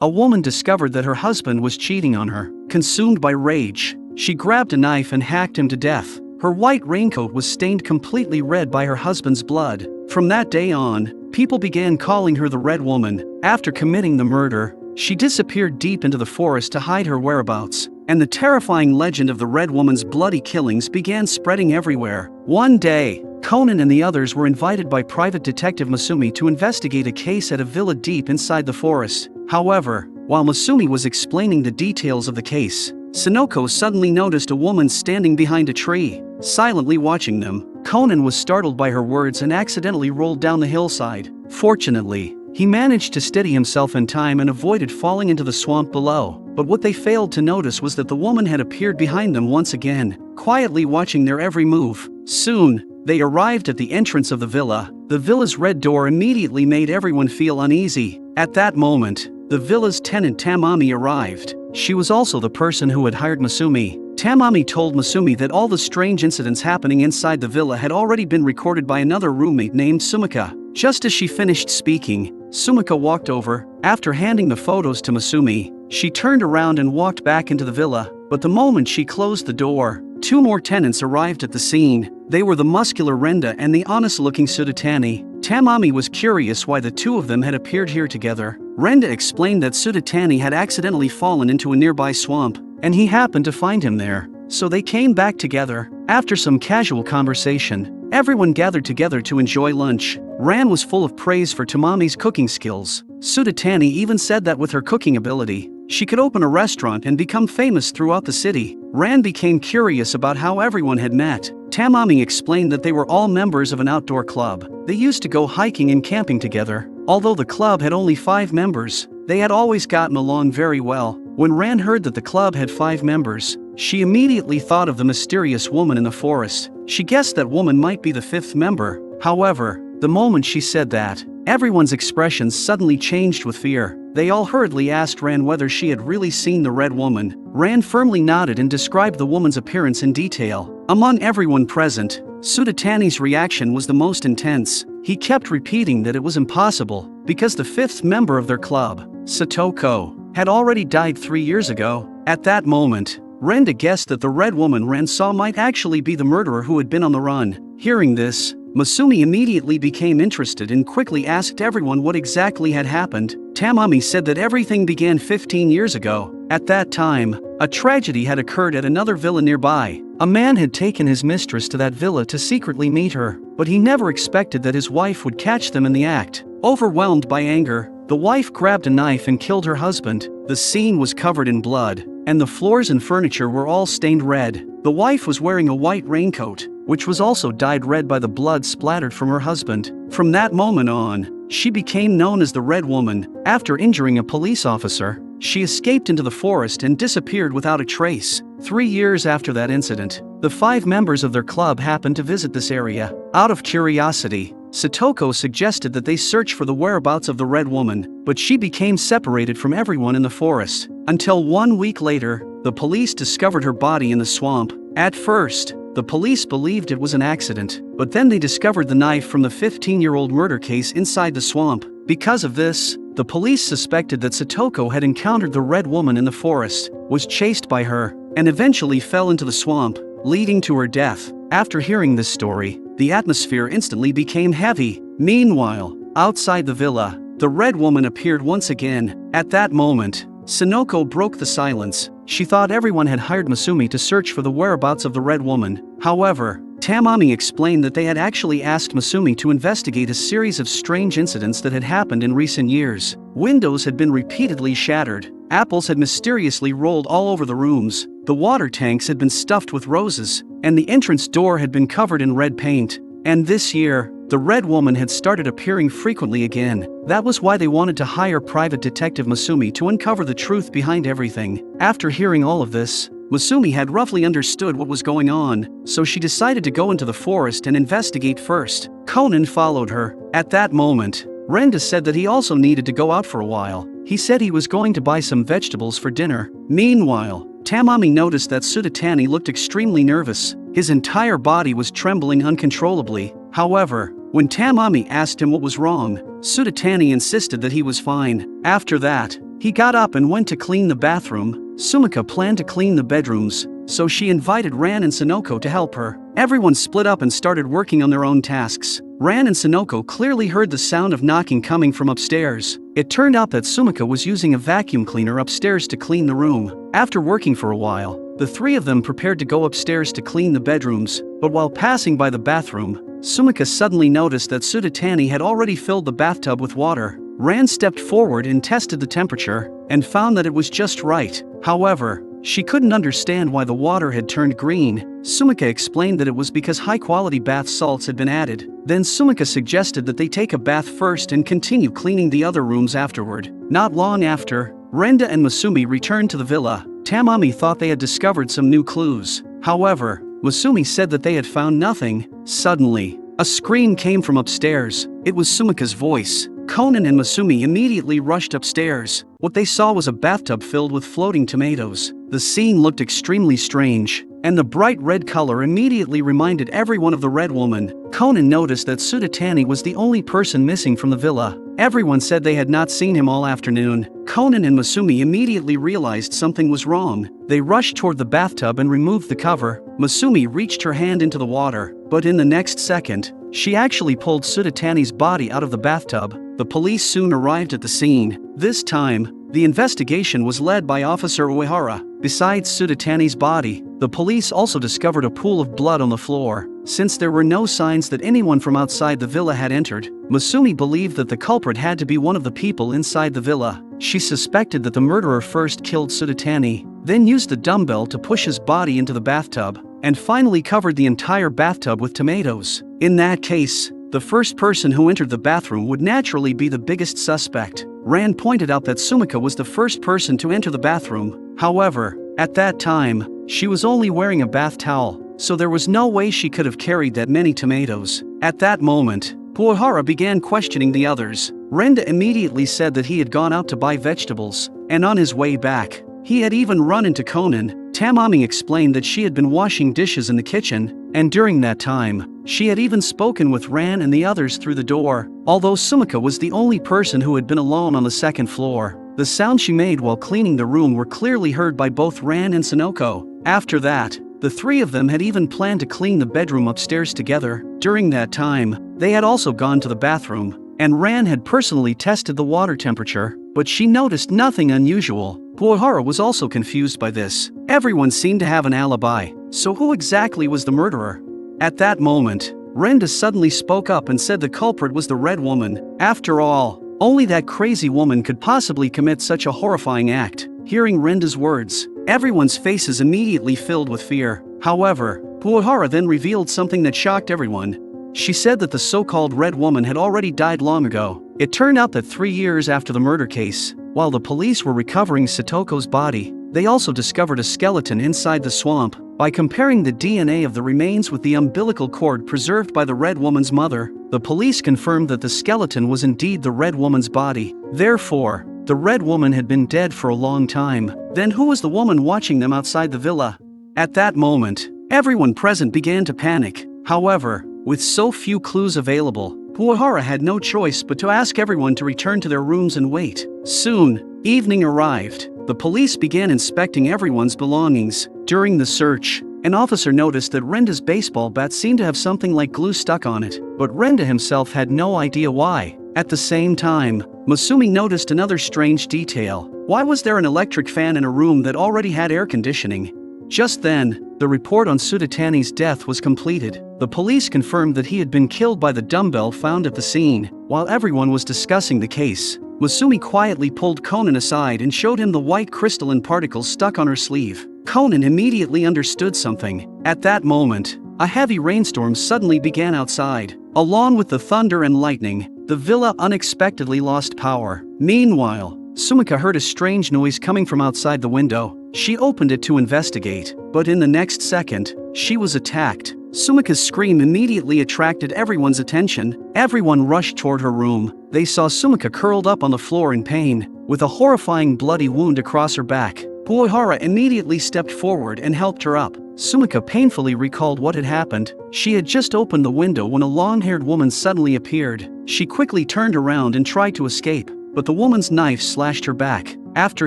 a woman discovered that her husband was cheating on her. Consumed by rage, she grabbed a knife and hacked him to death. Her white raincoat was stained completely red by her husband's blood. From that day on, people began calling her the Red Woman. After committing the murder, she disappeared deep into the forest to hide her whereabouts, and the terrifying legend of the Red Woman's bloody killings began spreading everywhere. One day, Conan and the others were invited by private detective Masumi to investigate a case at a villa deep inside the forest. However, while Masumi was explaining the details of the case, Sonoko suddenly noticed a woman standing behind a tree, silently watching them. Conan was startled by her words and accidentally rolled down the hillside. Fortunately, he managed to steady himself in time and avoided falling into the swamp below. But what they failed to notice was that the woman had appeared behind them once again, quietly watching their every move. Soon, they arrived at the entrance of the villa. The villa's red door immediately made everyone feel uneasy. At that moment, the villa's tenant Tamami arrived. She was also the person who had hired Masumi. Tamami told Masumi that all the strange incidents happening inside the villa had already been recorded by another roommate named Sumika. Just as she finished speaking, Sumika walked over. After handing the photos to Masumi, she turned around and walked back into the villa. But the moment she closed the door, two more tenants arrived at the scene. They were the muscular Renda and the honest-looking Sudatani. Tamami was curious why the two of them had appeared here together. Renda explained that Sudatani had accidentally fallen into a nearby swamp, and he happened to find him there. So they came back together. After some casual conversation, everyone gathered together to enjoy lunch. Ran was full of praise for Tamami's cooking skills. Sudatani even said that with her cooking ability, she could open a restaurant and become famous throughout the city. Ran became curious about how everyone had met. Tamami explained that they were all members of an outdoor club. They used to go hiking and camping together. Although the club had only 5 members, they had always gotten along very well. When Ran heard that the club had 5 members, she immediately thought of the mysterious woman in the forest. She guessed that woman might be the 5th member. However, the moment she said that, everyone's expressions suddenly changed with fear. They all hurriedly asked Ran whether she had really seen the Red Woman. Ran firmly nodded and described the woman's appearance in detail. Among everyone present, Sudatani's reaction was the most intense. He kept repeating that it was impossible, because the 5th member of their club, Satoko, had already died 3 years ago. At that moment, Renda guessed that the Red Woman Ran saw might actually be the murderer who had been on the run. Hearing this, Masumi immediately became interested and quickly asked everyone what exactly had happened. Tamami said that everything began 15 years ago. At that time, a tragedy had occurred at another villa nearby. A man had taken his mistress to that villa to secretly meet her, but he never expected that his wife would catch them in the act. Overwhelmed by anger, the wife grabbed a knife and killed her husband. The scene was covered in blood, and the floors and furniture were all stained red. The wife was wearing a white raincoat, which was also dyed red by the blood splattered from her husband. From that moment on, she became known as the Red Woman. After injuring a police officer, she escaped into the forest and disappeared without a trace. 3 years after that incident, the 5 members of their club happened to visit this area. Out of curiosity, Satoko suggested that they search for the whereabouts of the Red Woman, but she became separated from everyone in the forest. Until 1 week later, the police discovered her body in the swamp. At first, the police believed it was an accident, but then they discovered the knife from the 15-year-old murder case inside the swamp. Because of this, the police suspected that Satoko had encountered the Red Woman in the forest, was chased by her, and eventually fell into the swamp, leading to her death. After hearing this story, the atmosphere instantly became heavy. Meanwhile, outside the villa, the Red Woman appeared once again. At that moment, Sonoko broke the silence. She thought everyone had hired Masumi to search for the whereabouts of the Red Woman. However, Tamami explained that they had actually asked Masumi to investigate a series of strange incidents that had happened in recent years. Windows had been repeatedly shattered, apples had mysteriously rolled all over the rooms, the water tanks had been stuffed with roses, and the entrance door had been covered in red paint. And this year, the Red Woman had started appearing frequently again. That was why they wanted to hire private detective Masumi to uncover the truth behind everything. After hearing all of this, Masumi had roughly understood what was going on, so she decided to go into the forest and investigate first. Conan followed her. At that moment, Renda said that he also needed to go out for a while. He said he was going to buy some vegetables for dinner. Meanwhile, Tamami noticed that Sudatani looked extremely nervous. His entire body was trembling uncontrollably. However, when Tamami asked him what was wrong, Sudatani insisted that he was fine. After that, He got up and went to clean the bathroom. Sumika planned to clean the bedrooms, so she invited Ran and Sonoko to help her. Everyone split up and started working on their own tasks. Ran and Sonoko clearly heard the sound of knocking coming from upstairs. It turned out that Sumika was using a vacuum cleaner upstairs to clean the room. After working for a while, the three of them prepared to go upstairs to clean the bedrooms, but while passing by the bathroom, Sumika suddenly noticed that Sudatani had already filled the bathtub with water. Ran stepped forward and tested the temperature, and found that it was just right. However, she couldn't understand why the water had turned green. Sumika explained that it was because high-quality bath salts had been added. Then Sumika suggested that they take a bath first and continue cleaning the other rooms afterward. Not long after, Renda and Masumi returned to the villa. Tamami thought they had discovered some new clues. However, Masumi said that they had found nothing. Suddenly, a scream came from upstairs. It was Sumika's voice. Conan and Masumi immediately rushed upstairs. What they saw was a bathtub filled with floating tomatoes. The scene looked extremely strange, and the bright red color immediately reminded everyone of the Red Woman. Conan noticed that Sudatani was the only person missing from the villa. Everyone said they had not seen him all afternoon. Conan and Masumi immediately realized something was wrong. They rushed toward the bathtub and removed the cover. Masumi reached her hand into the water, but in the next second, she actually pulled Sudatani's body out of the bathtub. The police soon arrived at the scene. This time, the investigation was led by Officer Uehara. Besides Sudatani's body, the police also discovered a pool of blood on the floor. Since there were no signs that anyone from outside the villa had entered, Masumi believed that the culprit had to be one of the people inside the villa. She suspected that the murderer first killed Sudatani, then used the dumbbell to push his body into the bathtub, and finally covered the entire bathtub with tomatoes. In that case, the first person who entered the bathroom would naturally be the biggest suspect. Ran pointed out that Sumika was the first person to enter the bathroom. However, at that time, she was only wearing a bath towel, so there was no way she could have carried that many tomatoes. At that moment, Uehara began questioning the others. Renda immediately said that he had gone out to buy vegetables, and on his way back, he had even run into Conan. Tamami explained that she had been washing dishes in the kitchen, and during that time, she had even spoken with Ran and the others through the door. Although Sumika was the only person who had been alone on the second floor, the sounds she made while cleaning the room were clearly heard by both Ran and Sonoko. After that, the three of them had even planned to clean the bedroom upstairs together. During that time, they had also gone to the bathroom, and Ran had personally tested the water temperature, but she noticed nothing unusual. Uehara was also confused by this. Everyone seemed to have an alibi, so who exactly was the murderer? At that moment, Renda suddenly spoke up and said the culprit was the Red Woman. After all, only that crazy woman could possibly commit such a horrifying act. Hearing Renda's words, everyone's faces immediately filled with fear. However, Uehara then revealed something that shocked everyone. She said that the so-called Red Woman had already died long ago. It turned out that 3 years after the murder case, while the police were recovering Satoko's body, they also discovered a skeleton inside the swamp. By comparing the DNA of the remains with the umbilical cord preserved by the Red Woman's mother, the police confirmed that the skeleton was indeed the Red Woman's body. Therefore, the Red Woman had been dead for a long time. Then who was the woman watching them outside the villa? At that moment, everyone present began to panic. However, with so few clues available, Uehara had no choice but to ask everyone to return to their rooms and wait. Soon, evening arrived. The police began inspecting everyone's belongings. During the search, an officer noticed that Renda's baseball bat seemed to have something like glue stuck on it, but Renda himself had no idea why. At the same time, Masumi noticed another strange detail. Why was there an electric fan in a room that already had air conditioning? Just then, the report on Sudatani's death was completed. The police confirmed that he had been killed by the dumbbell found at the scene. While everyone was discussing the case, Masumi quietly pulled Conan aside and showed him the white crystalline particles stuck on her sleeve. Conan immediately understood something. At that moment, a heavy rainstorm suddenly began outside. Along with the thunder and lightning, the villa unexpectedly lost power. Meanwhile, Sumika heard a strange noise coming from outside the window. She opened it to investigate, but in the next second, she was attacked. Sumika's scream immediately attracted everyone's attention. Everyone rushed toward her room. They saw Sumika curled up on the floor in pain, with a horrifying bloody wound across her back. Uehara immediately stepped forward and helped her up. Sumika painfully recalled what had happened. She had just opened the window when a long-haired woman suddenly appeared. She quickly turned around and tried to escape. but the woman's knife slashed her back. After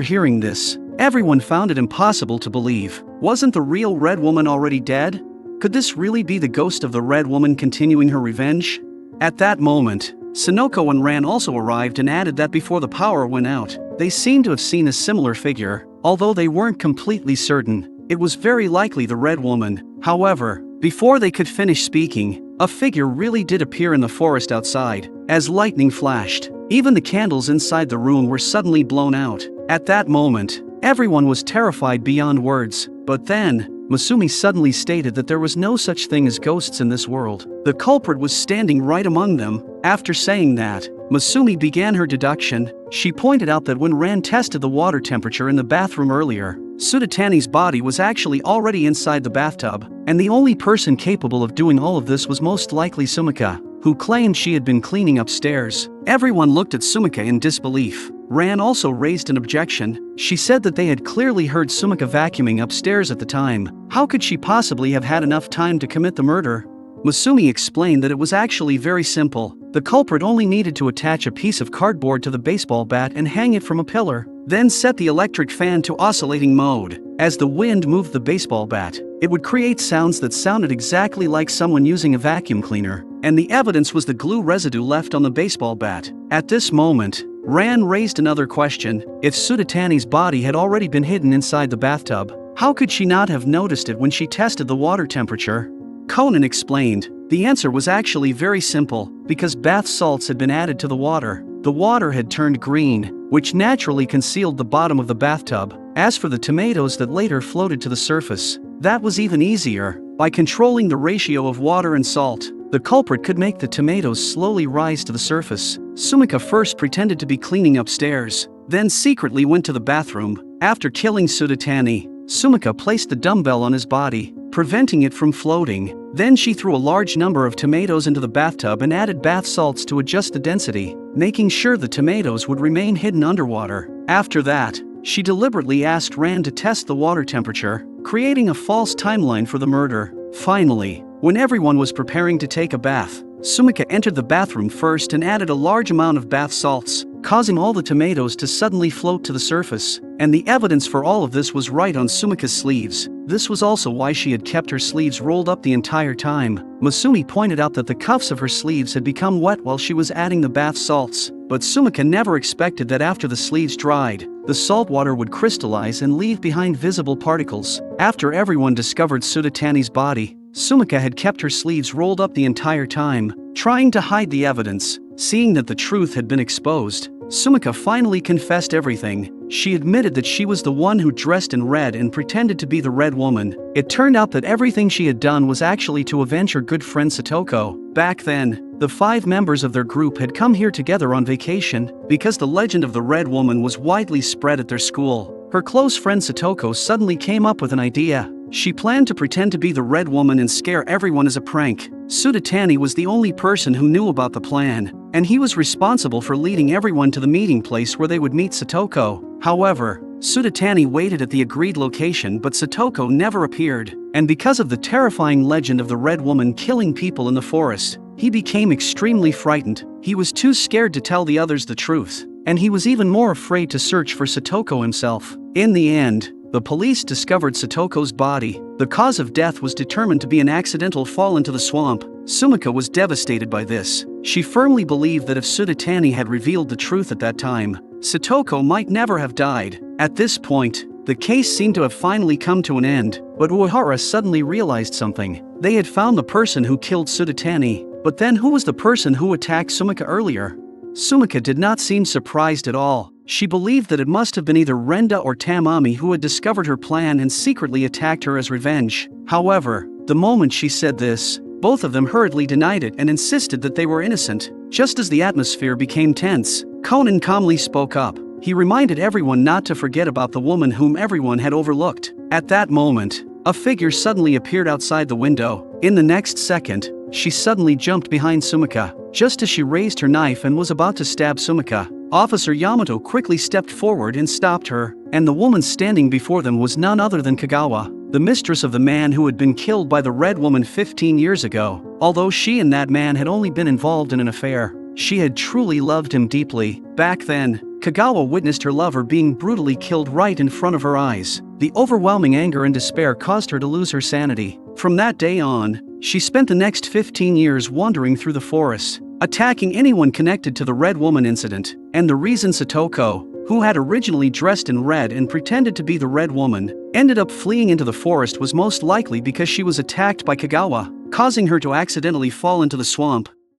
hearing this, everyone found it impossible to believe. Wasn't the real Red Woman already dead? Could this really be the ghost of the Red Woman continuing her revenge? At that moment, Sonoko and Ran also arrived and added that before the power went out, they seemed to have seen a similar figure, although they weren't completely certain. It was very likely the Red Woman. However, before they could finish speaking, a figure really did appear in the forest outside. As lightning flashed, even the candles inside the room were suddenly blown out. At that moment, everyone was terrified beyond words. But then, Masumi suddenly stated that there was no such thing as ghosts in this world. The culprit was standing right among them. After saying that, Masumi began her deduction. She pointed out that when Ran tested the water temperature in the bathroom earlier, Sudatani's body was actually already inside the bathtub, and the only person capable of doing all of this was most likely Sumika, who claimed she had been cleaning upstairs. Everyone looked at Sumika in disbelief. Ran also raised an objection. She said that they had clearly heard Sumika vacuuming upstairs at the time. How could she possibly have had enough time to commit the murder? Masumi explained that it was actually very simple. The culprit only needed to attach a piece of cardboard to the baseball bat and hang it from a pillar, then set the electric fan to oscillating mode. As the wind moved the baseball bat, it would create sounds that sounded exactly like someone using a vacuum cleaner, and the evidence was the glue residue left on the baseball bat. At this moment, Ran raised another question. If Sudatani's body had already been hidden inside the bathtub, how could she not have noticed it when she tested the water temperature? Conan explained. The answer was actually very simple, because bath salts had been added to the water. The water had turned green, which naturally concealed the bottom of the bathtub. As for the tomatoes that later floated to the surface, that was even easier. By controlling the ratio of water and salt, the culprit could make the tomatoes slowly rise to the surface. Sumika first pretended to be cleaning upstairs, then secretly went to the bathroom. After killing Sudatani, Sumika placed the dumbbell on his body, preventing it from floating. Then she threw a large number of tomatoes into the bathtub and added bath salts to adjust the density, making sure the tomatoes would remain hidden underwater. After that, she deliberately asked Ran to test the water temperature, creating a false timeline for the murder. Finally, when everyone was preparing to take a bath, Sumika entered the bathroom first and added a large amount of bath salts, causing all the tomatoes to suddenly float to the surface. And the evidence for all of this was right on Sumika's sleeves. This was also why she had kept her sleeves rolled up the entire time. Masumi pointed out that the cuffs of her sleeves had become wet while she was adding the bath salts, but Sumika never expected that after the sleeves dried, the salt water would crystallize and leave behind visible particles. After everyone discovered Sudatani's body, Sumika had kept her sleeves rolled up the entire time, trying to hide the evidence. Seeing that the truth had been exposed, Sumika finally confessed everything. She admitted that she was the one who dressed in red and pretended to be the Red Woman. It turned out that everything she had done was actually to avenge her good friend Satoko. Back then, the 5 members of their group had come here together on vacation, because the legend of the Red Woman was widely spread at their school. Her close friend Satoko suddenly came up with an idea. She planned to pretend to be the Red Woman and scare everyone as a prank. Sudatani was the only person who knew about the plan, and he was responsible for leading everyone to the meeting place where they would meet Satoko. However, Sudatani waited at the agreed location, but Satoko never appeared, and because of the terrifying legend of the Red Woman killing people in the forest, he became extremely frightened. He was too scared to tell the others the truth, and he was even more afraid to search for Satoko himself. In the end, the police discovered Satoko's body. The cause of death was determined to be an accidental fall into the swamp. Sumika was devastated by this. She firmly believed that if Sudatani had revealed the truth at that time, Satoko might never have died. At this point, the case seemed to have finally come to an end, but Uehara suddenly realized something. They had found the person who killed Sudatani, but then who was the person who attacked Sumika earlier? Sumika did not seem surprised at all. She believed that it must have been either Renda or Tamami who had discovered her plan and secretly attacked her as revenge. However, the moment she said this, both of them hurriedly denied it and insisted that they were innocent. Just as the atmosphere became tense, Conan calmly spoke up. He reminded everyone not to forget about the woman whom everyone had overlooked. At that moment, a figure suddenly appeared outside the window. In the next second, she suddenly jumped behind Sumika. Just as she raised her knife and was about to stab Sumika, Officer Yamato quickly stepped forward and stopped her, and the woman standing before them was none other than Kagawa, the mistress of the man who had been killed by the Red Woman 15 years ago, although she and that man had only been involved in an affair. She had truly loved him deeply. Back then, Kagawa witnessed her lover being brutally killed right in front of her eyes. The overwhelming anger and despair caused her to lose her sanity. From that day on, she spent the next 15 years wandering through the forest, attacking anyone connected to the Red Woman incident. And the reason Satoko, who had originally dressed in red and pretended to be the Red Woman, ended up fleeing into the forest was most likely because she was attacked by Kagawa, causing her to accidentally fall into the swamp.